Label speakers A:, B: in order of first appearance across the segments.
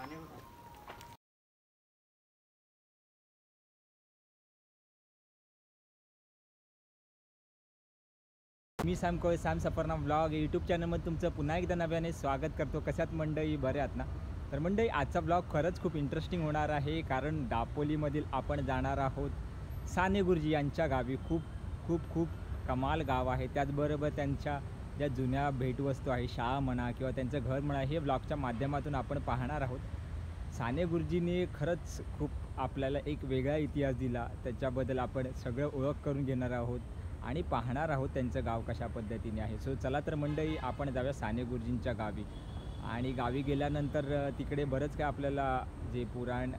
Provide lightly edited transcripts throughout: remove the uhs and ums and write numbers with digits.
A: मी Sam कोळे, Sam Safarnama vlog YouTube चॅनलमध्ये तुमचं पुन्हा एकदा नव्याने स्वागत करतो. कशात मंडळी, बरे आहात ना? तर मंडळी, आजचा ब्लॉग खरंच खूप इंटरेस्टिंग होणार आहे, कारण दापोलीमधील आपण जाणार आहोत साने गुरुजी यांच्या गावी. खूप खूप खूप कमाल गाव आहे. त्याचबरोबर त्यांच्या ज्या जुन्या भेटवस्तू आहे, शाळा म्हणा किंवा त्यांचं घर म्हणा, हे ब्लॉगच्या माध्यमातून आपण पाहणार आहोत. साने गुरुजींनी खरंच खूप आपल्याला एक वेगळा इतिहास दिला, त्याच्याबद्दल आपण सगळं ओळख करून घेणार आहोत आणि पाहणार आहोत त्यांचं गाव कशा पद्धतीने आहे. सो चला तर मंडळी, आपण जाऊया साने गुरुजींच्या गावी. आणि गावी गेल्यानंतर तिकडे बरंच काय आपल्याला जे पुराण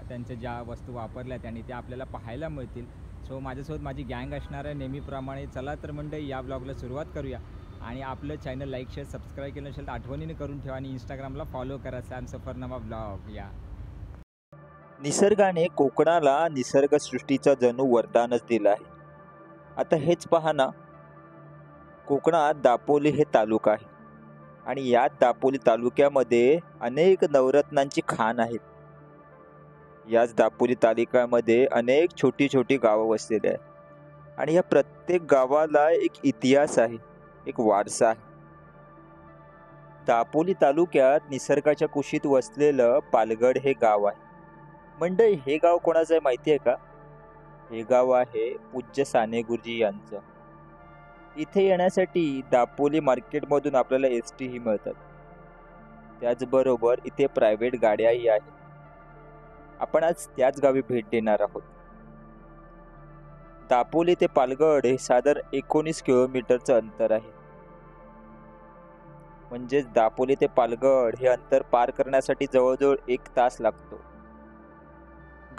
A: त्यांच्या ज्या वस्तू वापरल्या त्यांनी त्या आपल्याला पाहायला मिळतील. सो माझ्यासोबत माझी गँग असणार आहे नेहमीप्रमाणे. चला तर मंडळी, या ब्लॉगला सुरुवात करूया. आणि आपलं चॅनल लाईक शेअर सबस्क्राईब केलं नसेल तर आठवणीने करून ठेवा आणि इंस्टाग्रामला फॉलो करा, सॅम सफरनामा ब्लॉग. या
B: निसर्गाने कोकणाला निसर्गसृष्टीचा जणू वरदानच दिलं आहे. आता हेच पहा ना, कोकणात दापोली हे तालुका आहे आणि याच दापोली तालुक्यामध्ये अनेक नवरत्नांची खाण आहेत. याच दापोली तालुक्यामध्ये अनेक छोटी छोटी गावं वसलेली आहेत आणि या प्रत्येक गावाला एक इतिहास आहे, एक वारसा आहे. दापोली तालुक्यात निसर्गाच्या कुशीत वसलेलं पालगड हे गाव आहे. मंडळी, हे गाव कोणाचं आहे माहिती आहे का? हे गाव आहे पूज्य साने गुरुजी यांचं. इथे येण्यासाठी दापोली मार्केटमधून आपल्याला ST ही मिळतात. त्याचबरोबर इथे प्रायव्हेट गाड्याही आहेत. आपण आज त्याच गावी भेट देणार आहोत. दापोली ते पालगड हे साधारण 19 किलोमीटरचं अंतर आहे. म्हणजेच दापोली ते पालगड हे अंतर पार करण्यासाठी जवळजवळ 1 तास लागतो.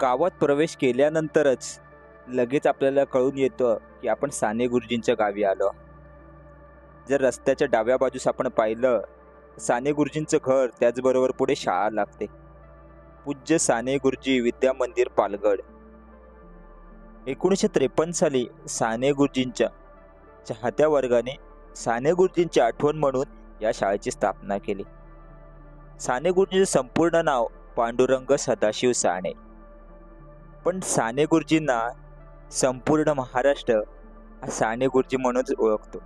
B: गावात प्रवेश केल्यानंतरच लगेच आपल्याला कळून येतं की आपण साने गुरुजींच्या गावी आलो. जर रस्त्याच्या डाव्या बाजूस आपण पाहिलं, साने गुरुजींचं घर, त्याचबरोबर पुढे शाळा लागते. पूज्य साने गुरुजी विद्या मंदिर पालगड. 1953 साली साने गुरुजींच्या चाहत्या वर्गाने साने गुरुजींची आठवण म्हणून या शाळेची स्थापना केली. साने गुरुजींचे संपूर्ण नाव पांडुरंग सदाशिव साने, पण साने गुरुजींना संपूर्ण महाराष्ट्र हा साने गुरुजी म्हणूनच ओळखतो.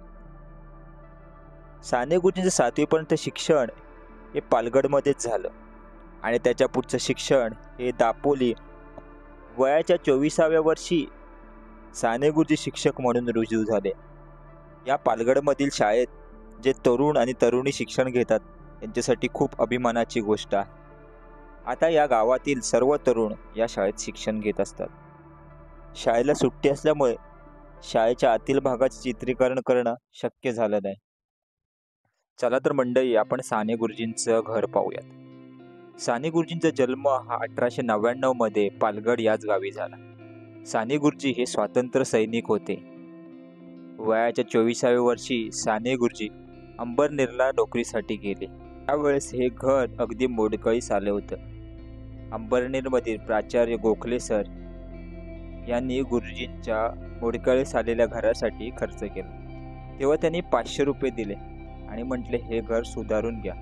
B: साने गुरुजींचं 7वी पर्यंत शिक्षण हे पालगडमध्येच झालं आणि त्याच्या पुढचं शिक्षण हे दापोली. वयाच्या 24व्या वर्षी साने गुरुजी शिक्षक म्हणून रुजू झाले. या पालगडमधील शाळेत जे तरुण आणि तरुणी शिक्षण घेतात त्यांच्यासाठी खूप अभिमानाची गोष्ट आहे. आता या गावातील सर्व तरुण या शाळेत शिक्षण घेत असतात. शाळेला सुट्टी असल्यामुळे शाळेच्या आतील भागाचे चित्रीकरण करणं शक्य झालं नाही. चला तर मंडळी, आपण साने गुरुजींचं घर पाहूयात. साने गुरुजींचा जन्म हा 1899 मध्ये पालगड याच गावी झाला. साने गुरुजी हे स्वातंत्र्य सैनिक होते. वयाच्या 24व्या वर्षी साने गुरुजी अंबरनेरला नोकरीसाठी गेले. त्यावेळेस हे घर अगदी मोडकळीस आलं होतं. अंबरनेरमधील प्राचार्य गोखले सर यांनी गुरुजींच्या मोडकळीस आलेल्या घरासाठी खर्च केला. तेव्हा त्यांनी 500 रुपये दिले आणि म्हटले, हे घर सुधारून घ्या.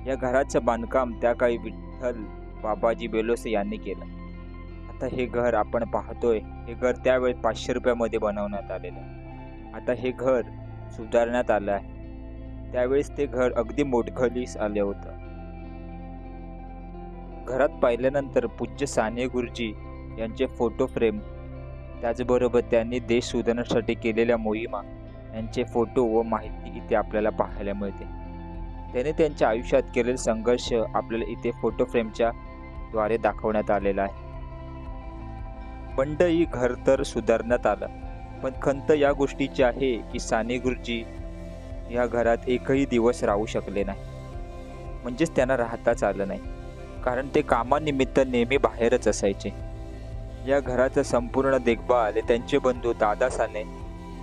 B: या घराचं बांधकाम त्या काळी विठ्ठल बाबाजी बेलोसे यांनी केलं. आता हे घर आपण पाहतोय, हे घर त्यावेळी 500 रुपयामध्ये बनवण्यात आलेलं आहे. आता हे घर सुधारण्यात आलं आहे. त्यावेळेस ते घर अगदी मोडकळीस आले होतं. घरात पाहिल्यानंतर पूज्य साने गुरुजी यांचे फोटो फ्रेम, त्याचबरोबर त्यांनी देश सुधारण्यासाठी केलेल्या मोहिमा यांचे फोटो व माहिती इथे आपल्याला पाहायला मिळते. त्याने त्यांच्या आयुष्यात केलेले संघर्ष आपल्याला इथे फोटो फ्रेमच्या द्वारे दाखवण्यात आलेला आहे. मंडळी, घर तर सुधारण्यात आलं, पण खंत या गोष्टीची आहे की साने गुरुजी या घरात एकही दिवस राहू शकले नाही. म्हणजेच त्यांना राहताच आलं नाही, कारण ते कामानिमित्त नेहमी बाहेरच असायचे. या घराचं संपूर्ण देखभाल त्यांचे बंधू दादा साने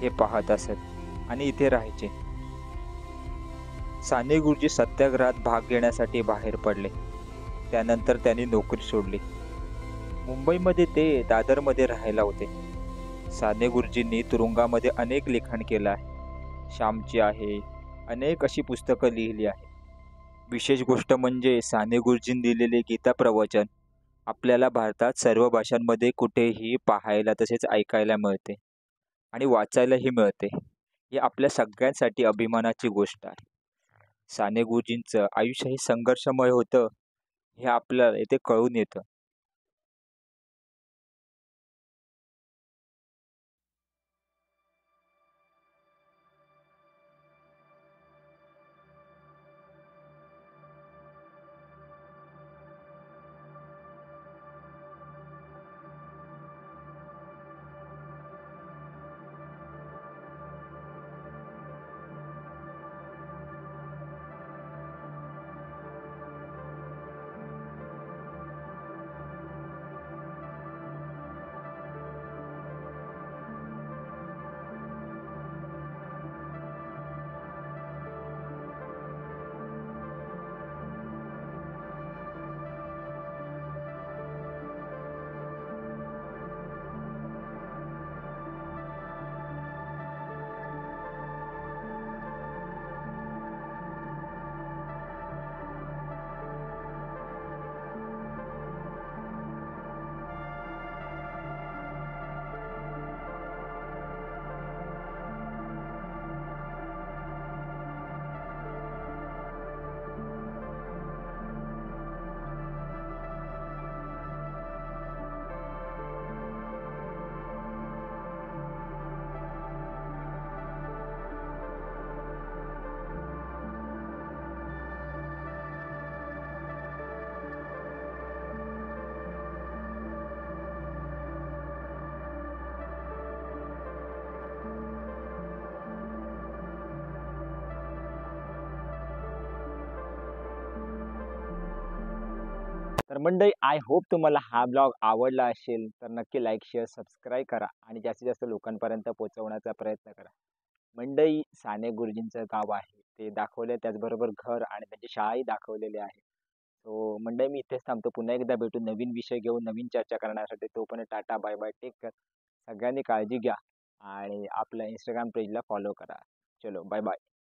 B: हे पाहत असत आणि इथे राहायचे. साने गुरुजी सत्याग्रहात भाग घेण्यासाठी बाहेर पडले. त्यानंतर त्यांनी नोकरी सोडली. मुंबईमध्ये ते दादरमध्ये राहायला होते. साने गुरुजींनी तुरुंगामध्ये अनेक लिखाण केलं आहे. श्यामची आहे, अनेक अशी पुस्तकं लिहिली आहेत. विशेष गोष्ट म्हणजे साने गुरुजींनी दिलेले गीता प्रवचन आपल्याला भारतात सर्व भाषांमध्ये कुठेही पाहायला तसेच ऐकायला मिळते आणि वाचायलाही मिळते. ही आपल्या सगळ्यांसाठी अभिमानाची गोष्ट आहे. साने गुरुजींचं आयुष्य हे संघर्षमय होतं हे आपल्याला इथे कळून येतं.
A: तर मंडळी, आय होप तुम्हाला हा ब्लॉग आवडला असेल तर नक्की लाईक शेअर सबस्क्राईब करा आणि जास्तीत जास्त लोकांपर्यंत पोहोचवण्याचा प्रयत्न करा. मंडई साने गुरुजींचं गाव आहे ते दाखवले, त्याचबरोबर घर आणि त्यांची शाळाही दाखवलेली आहे. सो मंडई, मी इथेच थांबतो. पुन्हा एकदा भेटू नवीन विषय घेऊन, नवीन चर्चा करण्यासाठी. तोपर्यंत tata bye bye, take care. सगळ्यांनी काळजी घ्या आणि आपल्या इंस्टाग्राम पेजला फॉलो करा. चलो बाय बाय.